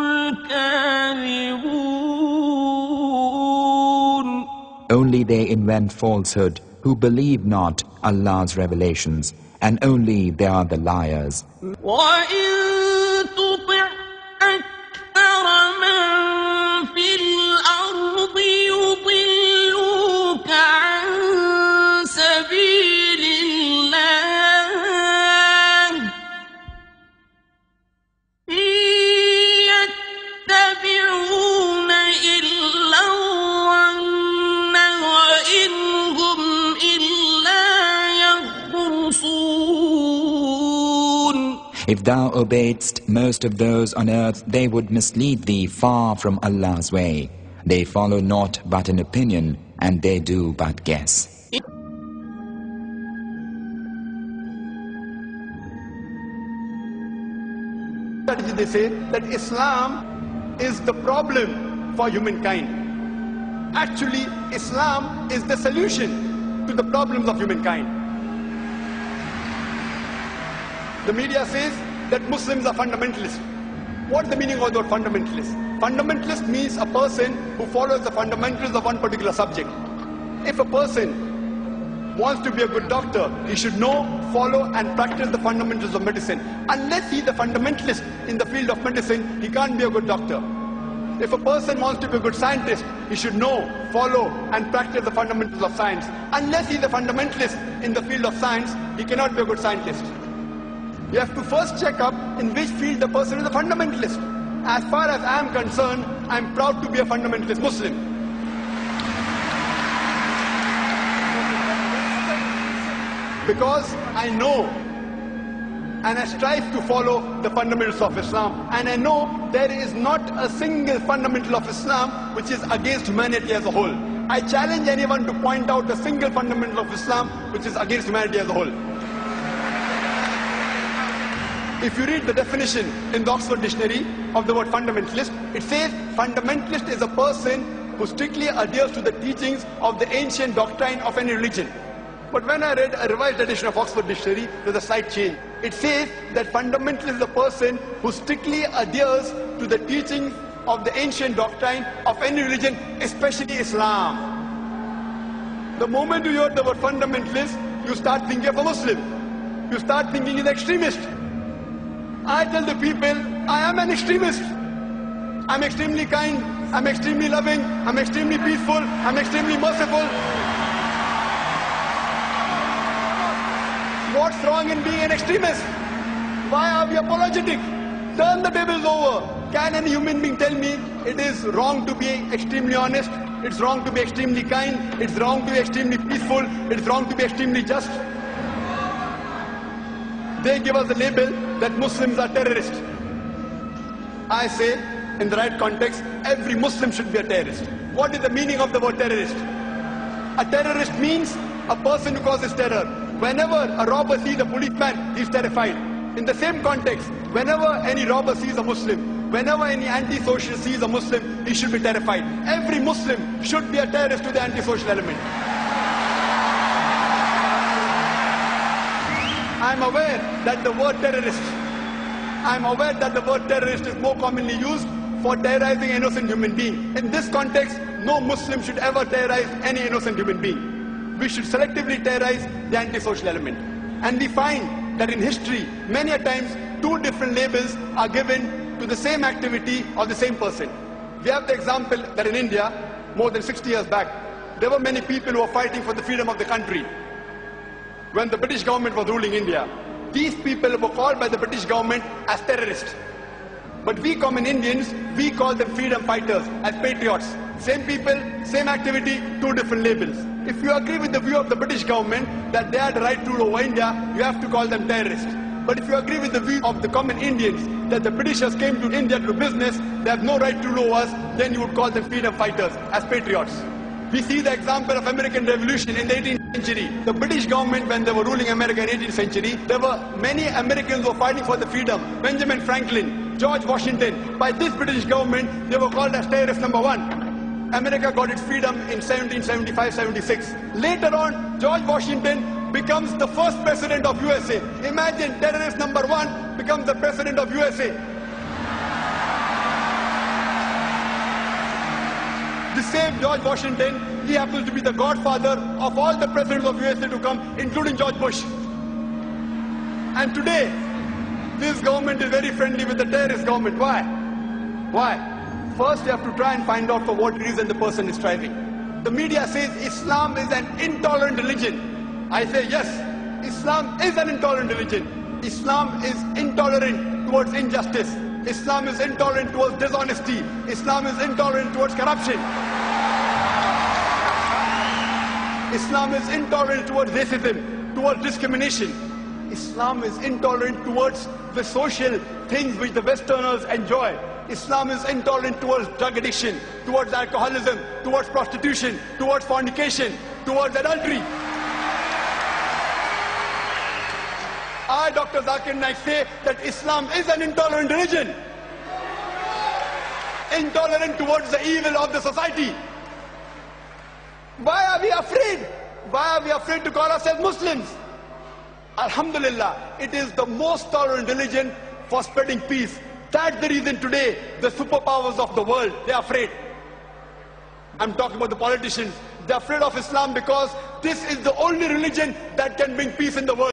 الكاذبون. Only they invent falsehood who believe not Allah's revelations, and only they are the liars. وَإِن تُطِعْ أَكْثَرَ مَن فِي الْأَرْضِ يُضِلُّوكَ عَن سَبِيلِ اللَّهِ إِن يَتَّبِعُونَ إِلَّا الظَّنَّ وَإِنْ هُمْ إِلَّا يَخْرُصُونَ. If thou obeyedst most of those on earth, they would mislead thee far from Allah's way. They follow naught but an opinion, and they do but guess. They say that Islam is the problem for humankind. Actually, Islam is the solution to the problems of humankind. The media says that Muslims are fundamentalists. What's the meaning of the word fundamentalist? Fundamentalist means a person who follows the fundamentals of one particular subject. If a person wants to be a good doctor, he should know, follow and practice the fundamentals of medicine. Unless he is the fundamentalist in the field of medicine, he can't be a good doctor. If a person wants to be a good scientist, he should know, follow and practice the fundamentals of science. Unless he is a fundamentalist in the field of science, he cannot be a good scientist. You have to first check up in which field the person is a fundamentalist. As far as I am concerned, I am proud to be a fundamentalist Muslim. Because I know and I strive to follow the fundamentals of Islam. And I know there is not a single fundamental of Islam which is against humanity as a whole. I challenge anyone to point out a single fundamental of Islam which is against humanity as a whole. If you read the definition in the Oxford Dictionary of the word fundamentalist, it says fundamentalist is a person who strictly adheres to the teachings of the ancient doctrine of any religion. But when I read a revised edition of Oxford Dictionary, there's a slight change. It says that fundamentalist is a person who strictly adheres to the teachings of the ancient doctrine of any religion, especially Islam. The moment you hear the word fundamentalist, you start thinking of a Muslim. You start thinking he's an extremist. I tell the people, I am an extremist. I'm extremely kind, I'm extremely loving, I'm extremely peaceful, I'm extremely merciful. What's wrong in being an extremist? Why are we apologetic? Turn the tables over. Can any human being tell me it is wrong to be extremely honest? It's wrong to be extremely kind? It's wrong to be extremely peaceful? It's wrong to be extremely just? They give us the label that Muslims are terrorists. I say, in the right context, every Muslim should be a terrorist. What is the meaning of the word terrorist? A terrorist means a person who causes terror. Whenever a robber sees a policeman, he is terrified. In the same context, whenever any robber sees a Muslim, whenever any anti-social sees a Muslim, he should be terrified. Every Muslim should be a terrorist to the anti-social element. I'm aware that the word terrorist is more commonly used for terrorizing an innocent human being. In this context, no Muslim should ever terrorize any innocent human being. We should selectively terrorize the antisocial element. And we find that in history, many a times, two different labels are given to the same activity or the same person. We have the example that in India, more than 60 years back, there were many people who were fighting for the freedom of the country. When the British government was ruling India, these people were called by the British government as terrorists. But we common Indians, we call them freedom fighters, as patriots. Same people, same activity, two different labels. If you agree with the view of the British government that they had the right to rule over India, you have to call them terrorists. But if you agree with the view of the common Indians that the Britishers came to India to do business, they have no right to rule over us, then you would call them freedom fighters, as patriots. We see the example of American Revolution in the 18th century. The British government, when they were ruling America in the 18th century, there were many Americans who were fighting for the freedom. Benjamin Franklin, George Washington. By this British government, they were called as terrorist number one. America got its freedom in 1775-76. Later on, George Washington becomes the first president of USA. Imagine terrorist number one becomes the president of USA. The same George Washington, he happens to be the godfather of all the presidents of USA to come, including George Bush. And today, this government is very friendly with the terrorist government. Why? Why? First, you have to try and find out for what reason the person is striving. The media says Islam is an intolerant religion. I say yes, Islam is an intolerant religion. Islam is intolerant towards injustice. Islam is intolerant towards dishonesty. Islam is intolerant towards corruption. Islam is intolerant towards racism, towards discrimination. Islam is intolerant towards the social things which the Westerners enjoy. Islam is intolerant towards drug addiction, towards alcoholism, towards prostitution, towards fornication, towards adultery. I, Dr. Zakir Naik, say that Islam is an intolerant religion. Intolerant towards the evil of the society. Why are we afraid? Why are we afraid to call ourselves Muslims? Alhamdulillah, it is the most tolerant religion for spreading peace. That's the reason today the superpowers of the world, they are afraid. I'm talking about the politicians. They're afraid of Islam because this is the only religion that can bring peace in the world.